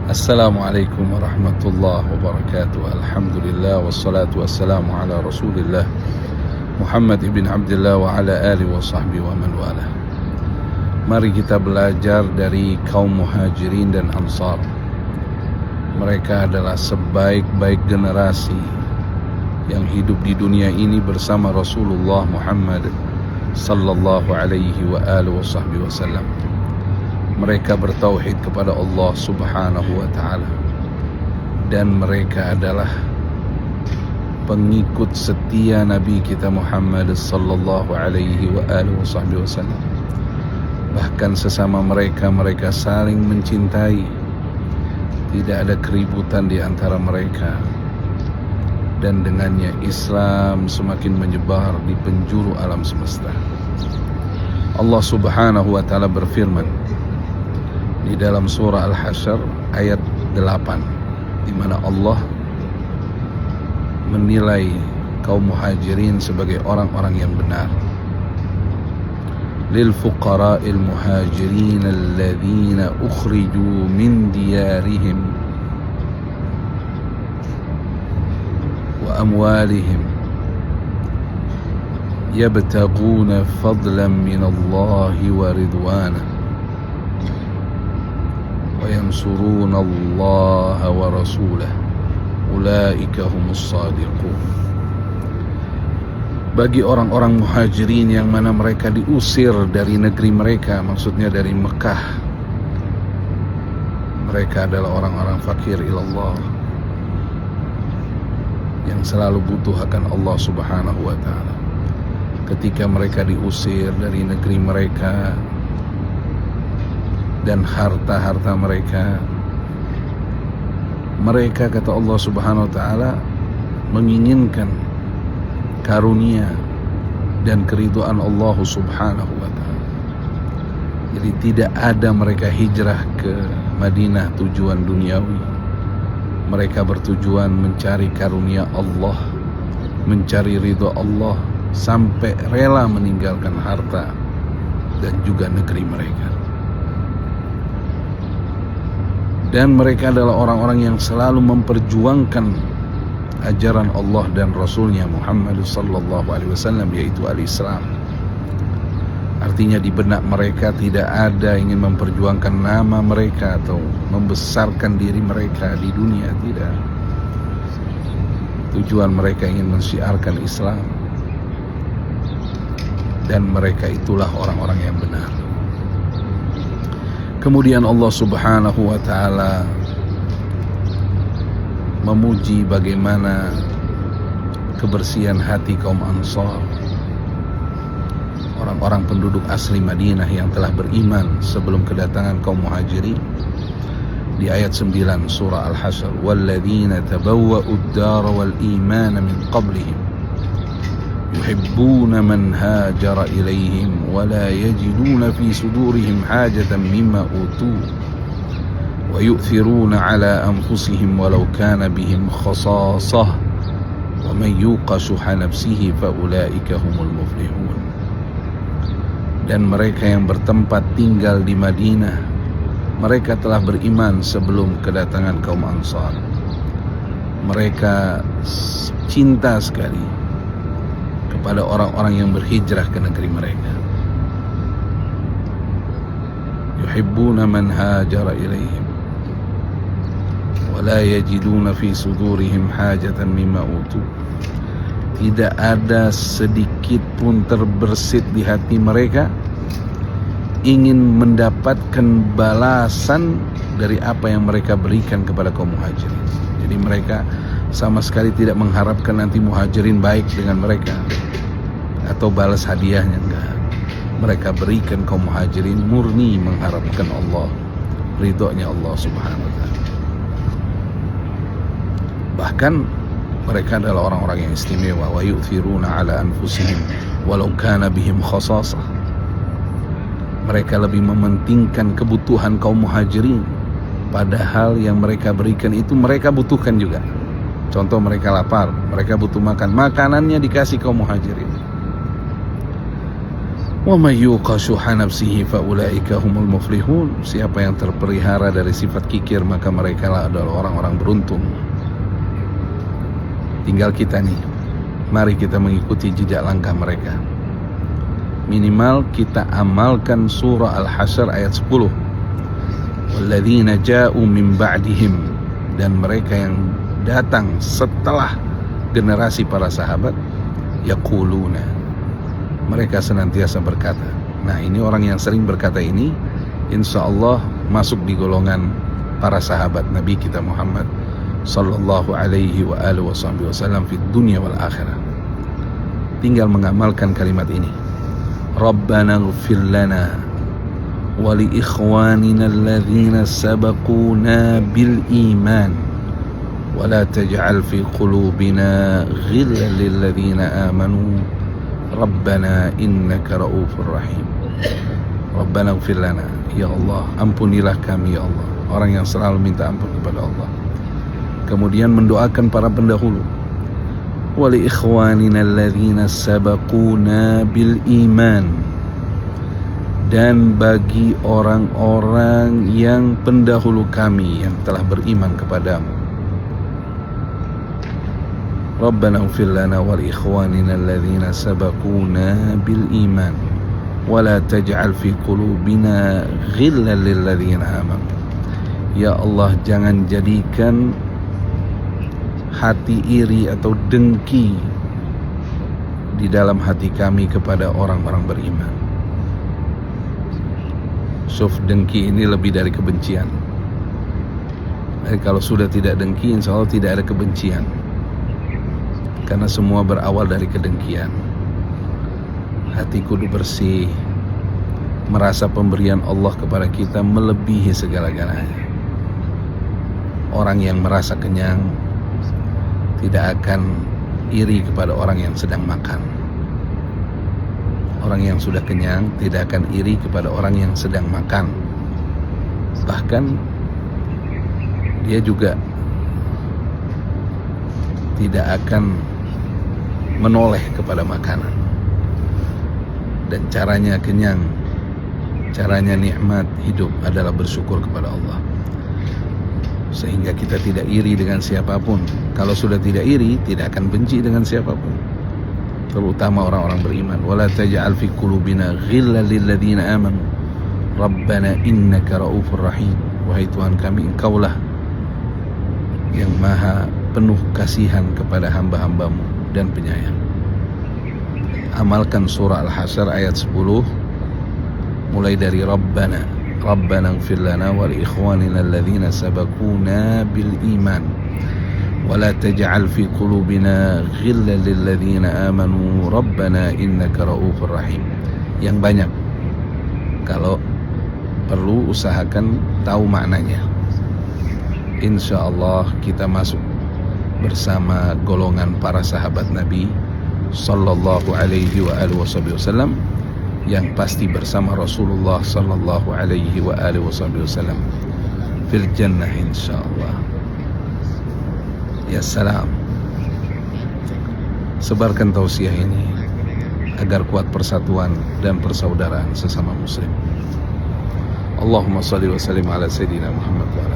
Assalamualaikum warahmatullahi wabarakatuh. Alhamdulillah wassalatu wassalamu ala Rasulillah Muhammad ibn Abdullah wa ala alihi wa sahbihi wa man wala. Mari kita belajar dari kaum Muhajirin dan Ansar. Mereka adalah sebaik-baik generasi yang hidup di dunia ini bersama Rasulullah Muhammad sallallahu alaihi wa alihi wa sahbihi wasallam. Mereka bertauhid kepada Allah subhanahu wa ta'ala, dan mereka adalah pengikut setia Nabi kita Muhammad sallallahu alaihi wa alihi wasallam. Bahkan sesama mereka saling mencintai. Tidak ada keributan di antara mereka, dan dengannya Islam semakin menyebar di penjuru alam semesta. Allah subhanahu wa ta'ala berfirman di dalam surah Al-Hasyr ayat 8, di mana Allah menilai kaum Muhajirin sebagai orang-orang yang benar. Lil fuqara'il muhajirin alladhina ukhriju min diyarihim wa amwalihim yabtaguna fadlan min Allah wa ridwanah وَيَنْصُرُونَ اللَّهَ وَرَسُولَهُ أُولَئِكَ هُمُ الصَّادِقُونَ. Bagi orang-orang Muhajirin yang mana mereka diusir dari negeri mereka, maksudnya dari Mekah, mereka adalah orang-orang fakir ilallah yang selalu butuh akan Allah subhanahu wa ta'ala. Ketika mereka diusir dari negeri mereka dan harta-harta mereka, kata Allah subhanahu wa ta'ala, menginginkan karunia dan keridhaan Allah subhanahu wa ta'ala. Jadi tidak ada mereka hijrah ke Madinah tujuan duniawi. Mereka bertujuan mencari karunia Allah, mencari ridha Allah, sampai rela meninggalkan harta dan juga negeri mereka. Dan mereka adalah orang-orang yang selalu memperjuangkan ajaran Allah dan Rasulnya Muhammad sallallahu alaihi wasallam, yaitu al-Islam. Artinya di benak mereka tidak ada ingin memperjuangkan nama mereka atau membesarkan diri mereka di dunia, tidak. Tujuan mereka ingin mensiarkan Islam, dan mereka itulah orang-orang yang benar. Kemudian Allah subhanahu wa ta'ala memuji bagaimana kebersihan hati kaum Ansar, orang-orang penduduk asli Madinah yang telah beriman sebelum kedatangan kaum Muhajirin. Di ayat 9 surah Al-Hasyr, وَالَّذِينَ تَبَوَّأُوا الدَّارَ وَالْإِيمَانَ مِنْ قَبْلِهِمْ يحبون من هاجر إليهم ولا يجدون في صدورهم حاجة مما أوتوا ويؤثرون على أنفسهم ولو كان بهم خصاصة ومن يوق شح نفسه فأولئك هم المفلحون. Dan mereka yang bertempat tinggal di Madinah, mereka telah beriman sebelum kedatangan kaum Ansar. Mereka cinta sekali kepada orang-orang yang berhijrah ke negeri mereka. Yuhibbuna man hajara ilaihim wa la yajiduna fi sudurihim hajatan mimma utu. Tidak ada sedikit pun terbersit di hati mereka ingin mendapatkan balasan dari apa yang mereka berikan kepada kaum Muhajirin. Jadi mereka sama sekali tidak mengharapkan nanti Muhajirin baik dengan mereka atau balas hadiahnya, enggak. Mereka berikan kaum Muhajirin murni mengharapkan Allah, ridhonya Allah subhanahu wa ta'ala. Bahkan mereka adalah orang-orang yang istimewa. Wa yu'thiruna ala anfusihim walau kana bihim khasasah. Mereka lebih mementingkan kebutuhan kaum Muhajirin, padahal yang mereka berikan itu mereka butuhkan juga. Contoh, mereka lapar, mereka butuh makan, makanannya dikasih kaum Muhajirin. Wa may yuqa syuha nafsihi fa ulaika humul muflihun. Siapa yang terpelihara dari sifat kikir, maka mereka adalah orang-orang beruntung. Tinggal kita nih, mari kita mengikuti jejak langkah mereka. Minimal kita amalkan surah Al-Hasyr ayat 10. Walladzina ja'u min ba'dihim, dan mereka yang datang setelah generasi para sahabat, yaquluna, mereka senantiasa berkata. Nah, ini orang yang sering berkata ini insya Allah masuk di golongan para sahabat Nabi kita Muhammad sallallahu alaihi wa alihi wasallam fi dunya wal akhirah. Tinggal mengamalkan kalimat ini. Rabbana ighfir lana wa li ikhwanina alladhina sabaquna bil iman wa la taj'al fi qulubina ghillan lil ladzina amanu Rabbana innaka ra'ufur rahim. Rabbana ighfir lana, ya Allah, ampunilah kami ya Allah. Orang yang selalu minta ampun kepada Allah. Kemudian mendoakan para pendahulu. Wa li ikhwanina alladzina sabaquna bil iman, dan bagi orang-orang yang pendahulu kami yang telah beriman kepadamu. Rabbana ighfir lana wa li ikhwanina alladzina sabaquna bil iman wa la taj'al fi qulubina ghillan lil ladzina amanu. Ya Allah, jangan jadikan hati iri atau dengki di dalam hati kami kepada orang-orang beriman. Dengki ini lebih dari kebencian. Kalau sudah tidak dengki, insya Allah tidak ada kebencian. Karena semua berawal dari kedengkian. Hati kudu bersih, merasa pemberian Allah kepada kita melebihi segala-galanya. Orang yang merasa kenyang tidak akan iri kepada orang yang sedang makan. Orang yang sudah kenyang tidak akan iri kepada orang yang sedang makan. Bahkan dia juga tidak akan menoleh kepada makanan. Dan caranya kenyang, caranya nikmat hidup adalah bersyukur kepada Allah. Sehingga kita tidak iri dengan siapapun. Kalau sudah tidak iri, tidak akan benci dengan siapapun, terutama orang-orang beriman. Wala taj'al fi qulubina ghillan lil ladzina amanu Rabbana innaka ra'ufur rahim. Wahai Tuhan kami, Engkaulah yang maha penuh kasihan kepada hamba-hambamu dan penyayang. Amalkan surah Al-Hasyr ayat 10 mulai dari Rabbana ighfir lana wa li ikhwanina alladzina sabaquna bil iman wa la taj'al fi qulubina ghillan lil ladzina amanu Rabbana innaka ra'ufur rahim. Yang banyak. Kalau perlu usahakan tahu maknanya. Insya Allah kita masuk bersama golongan para sahabat Nabi sallallahu alaihi wa alihi wasallam, yang pasti bersama Rasulullah sallallahu alaihi wa alihi wasallam fil jannah insyaallah. Ya salam. Sebarkan tausiah ini agar kuat persatuan dan persaudaraan sesama muslim. Allahumma shalli wa sallim ala sayyidina Muhammad wa